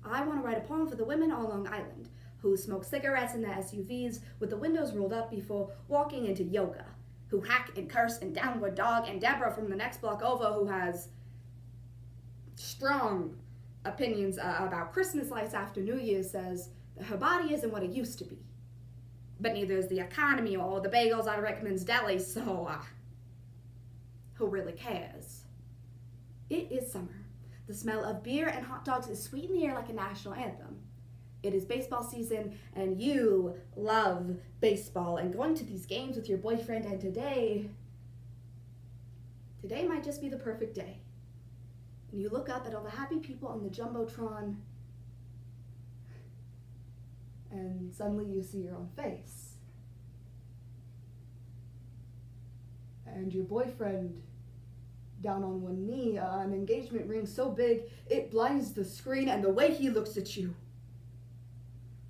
I want to write a poem for the women on Long Island who smoke cigarettes in their SUVs with the windows rolled up before walking into yoga, who hack and curse and downward dog, and Deborah from the next block over who has strong opinions about Christmas lights after New Year's says that her body isn't what it used to be. But neither is the economy or the bagels at Rickman's Deli, so who really cares? It is summer. The smell of beer and hot dogs is sweet in the air like a national anthem. It is baseball season, and you love baseball and going to these games with your boyfriend, and today might just be the perfect day. And you look up at all the happy people on the Jumbotron, and suddenly you see your own face. And your boyfriend down on one knee, an engagement ring so big it blinds the screen, and the way he looks at you,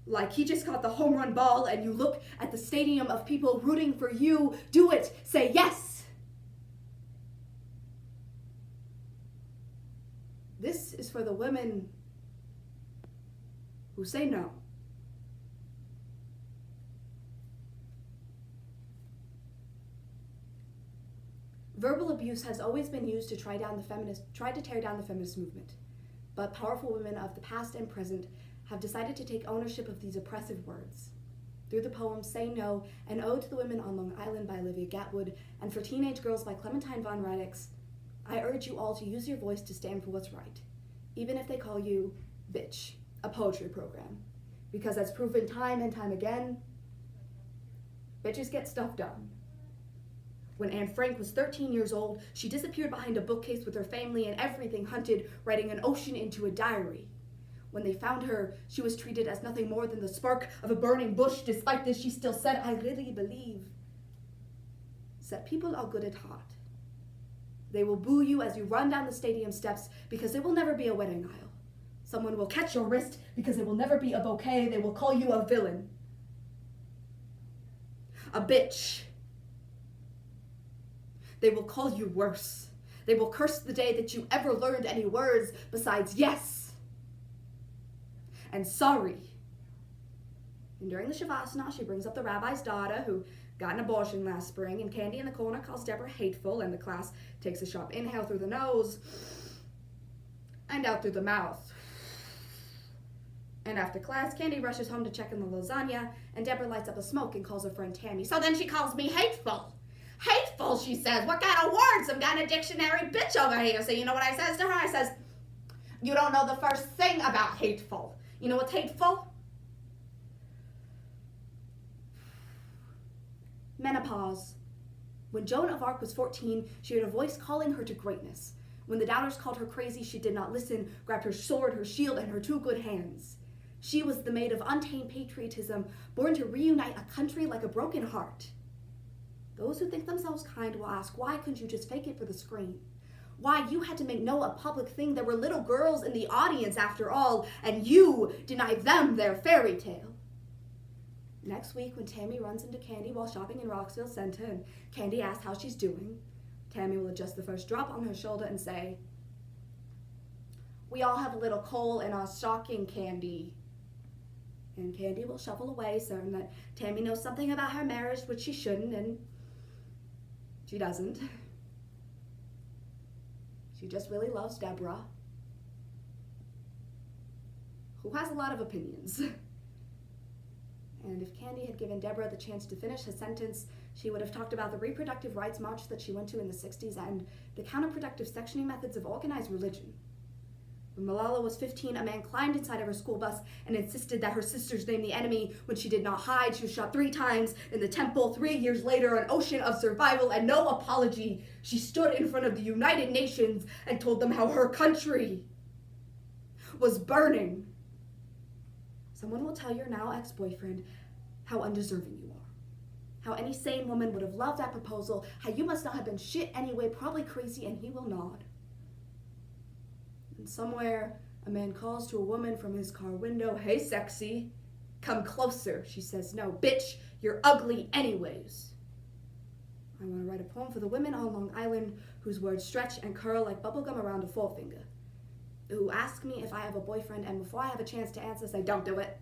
like he just got the home run ball, and you look at the stadium of people rooting for you. Do it. Say yes. This is for the women who say no. Verbal abuse has always been used to try to tear down the feminist movement, but powerful women of the past and present have decided to take ownership of these oppressive words. Through the poem Say No, an ode to the women on Long Island by Olivia Gatwood, and For Teenage Girls by Clementine Von Radix, I urge you all to use your voice to stand for what's right, even if they call you bitch, a poetry program. Because as proven time and time again, bitches get stuff done. When Anne Frank was 13 years old, she disappeared behind a bookcase with her family and everything hunted, writing an ocean into a diary. When they found her, she was treated as nothing more than the spark of a burning bush. Despite this, she still said, I really believe that people are good at heart. They will boo you as you run down the stadium steps because there will never be a wedding aisle. Someone will catch your wrist because there will never be a bouquet. They will call you a villain, a bitch. They will call you worse. They will curse the day that you ever learned any words besides yes and sorry. And during the Shavasana, she brings up the rabbi's daughter who got an abortion last spring, and Candy in the corner calls Deborah hateful, and the class takes a sharp inhale through the nose and out through the mouth. And after class, Candy rushes home to check on the lasagna, and Deborah lights up a smoke and calls her friend Tammy. So then she calls me hateful. Hateful, she says. What kind of word? Some kind of dictionary bitch over here. So you know what I says to her? I says, you don't know the first thing about hateful. You know what's hateful? Menopause. When Joan of Arc was 14, she heard a voice calling her to greatness. When the doubters called her crazy, she did not listen, grabbed her sword, her shield, and her two good hands. She was the maid of untamed patriotism, born to reunite a country like a broken heart. Those who think themselves kind will ask, why couldn't you just fake it for the screen? Why you had to make no a public thing? There were little girls in the audience after all, and you denied them their fairy tale. Next week, when Tammy runs into Candy while shopping in Roxville Center, and Candy asks how she's doing, Tammy will adjust the first drop on her shoulder and say, we all have a little coal in our stocking, Candy. And Candy will shuffle away, certain that Tammy knows something about her marriage which she shouldn't, and she doesn't. She just really loves Deborah, who has a lot of opinions. And if Candy had given Deborah the chance to finish her sentence, she would have talked about the reproductive rights march that she went to in the 60s and the counterproductive sectioning methods of organized religion. When Malala was 15, a man climbed inside of her school bus and insisted that her sisters name the enemy. When she did not hide, she was shot 3 times in the temple. 3 years later, an ocean of survival and no apology, she stood in front of the United Nations and told them how her country was burning. Someone will tell your now ex-boyfriend how undeserving you are, how any sane woman would have loved that proposal, how you must not have been shit anyway, probably crazy, and he will nod. And somewhere, a man calls to a woman from his car window, hey, sexy, come closer. She says, no, bitch, you're ugly anyways. I want to write a poem for the women on Long Island whose words stretch and curl like bubblegum around a forefinger. who ask me if I have a boyfriend, and before I have a chance to answer, say, don't do it.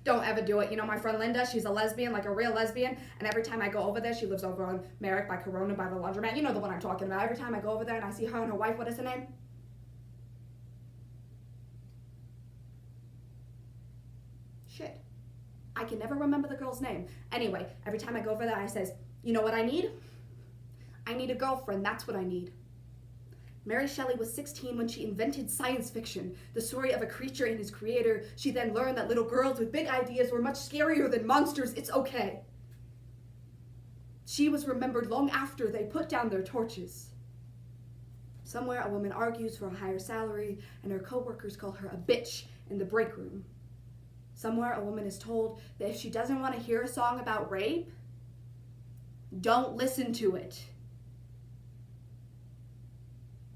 Don't ever do it. You know, my friend Linda, she's a lesbian, like a real lesbian, and every time I go over there, she lives over on Merrick by Corona by the laundromat. You know the one I'm talking about. Every time I go over there and I see her and her wife, what is her name? Shit. I can never remember the girl's name. Anyway, every time I go over there, I says, you know what I need? I need a girlfriend. That's what I need. Mary Shelley was 16 when she invented science fiction, the story of a creature and his creator. She then learned that little girls with big ideas were much scarier than monsters. It's okay. She was remembered long after they put down their torches. Somewhere, a woman argues for a higher salary, and her co-workers call her a bitch in the break room. Somewhere, a woman is told that if she doesn't want to hear a song about rape, don't listen to it.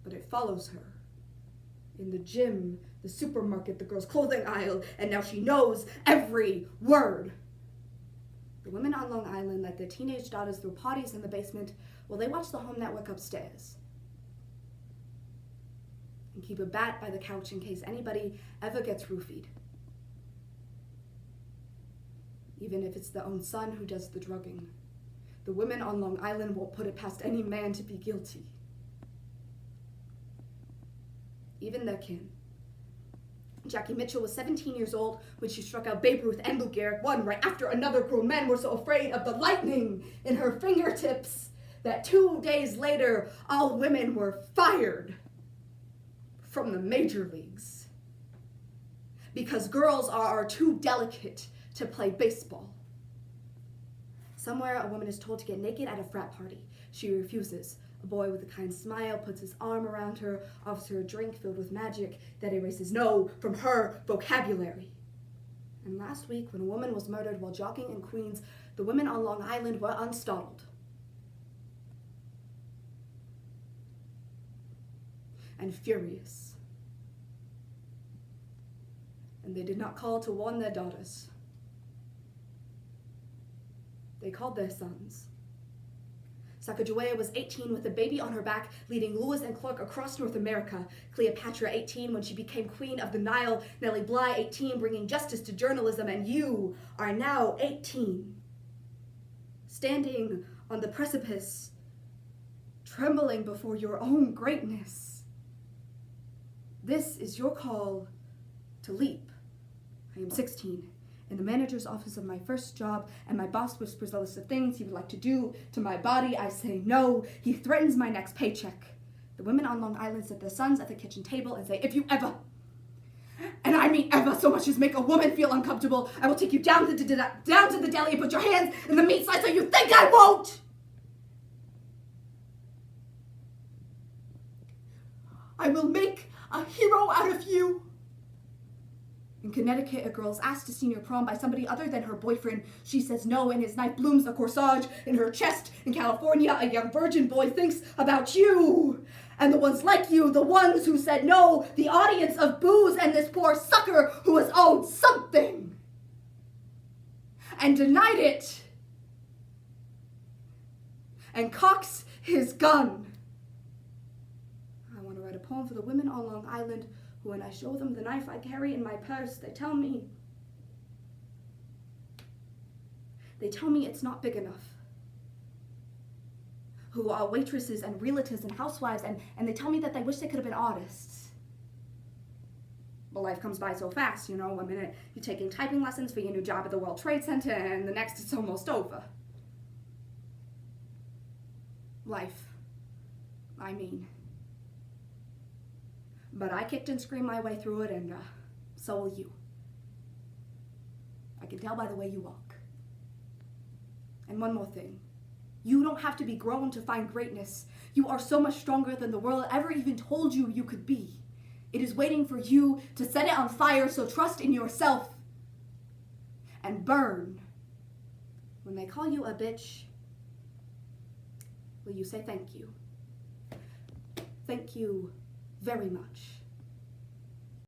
But it follows her. In the gym, the supermarket, the girls' clothing aisle, and now she knows every word. The women on Long Island let their teenage daughters throw parties in the basement while they watch the Home Network upstairs. And keep a bat by the couch in case anybody ever gets roofied. Even if it's their own son who does the drugging. The women on Long Island won't put it past any man to be guilty. Even their kin. Jackie Mitchell was 17 years old when she struck out Babe Ruth and Lou Gehrig, one right after another. Grown men were so afraid of the lightning in her fingertips that 2 days later, all women were fired from the major leagues. Because girls are too delicate to play baseball. Somewhere, a woman is told to get naked at a frat party. She refuses. A boy with a kind smile puts his arm around her, offers her a drink filled with magic that erases no from her vocabulary. And last week, when a woman was murdered while jogging in Queens, the women on Long Island were unstartled. And furious. And they did not call to warn their daughters. They called their sons. Sacagawea was 18 with a baby on her back, leading Lewis and Clark across North America. Cleopatra, 18, when she became Queen of the Nile. Nellie Bly, 18, bringing justice to journalism. And you are now 18, standing on the precipice, trembling before your own greatness. This is your call to leap. I am 16. In the manager's office of my first job, and my boss whispers a list of things he would like to do to my body. I say no. He threatens my next paycheck. The women on Long Island sit their sons at the kitchen table and say, if you ever, and I mean ever, so much as make a woman feel uncomfortable, I will take you down to the deli and put your hands in the meat slicer. You think I won't? I will make a hero out of you. In Connecticut, a girl is asked to senior prom by somebody other than her boyfriend. She says no, and his knife blooms a corsage in her chest. In California, a young virgin boy thinks about you. And the ones like you, the ones who said no, the audience of boos, and this poor sucker who has owed something and denied it and cocks his gun. I want to write a poem for the women on Long Island who, when I show them the knife I carry in my purse, they tell me it's not big enough. Who are waitresses and realtors and housewives, and they tell me that they wish they could have been artists. But life comes by so fast, you know. 1 minute you're taking typing lessons for your new job at the World Trade Center, and the next it's almost over. Life, I mean. But I kicked and screamed my way through it, and so will you. I can tell by the way you walk. And one more thing. You don't have to be grown to find greatness. You are so much stronger than the world ever even told you you could be. It is waiting for you to set it on fire, so trust in yourself and burn. When they call you a bitch, will you say thank you? Thank you very much.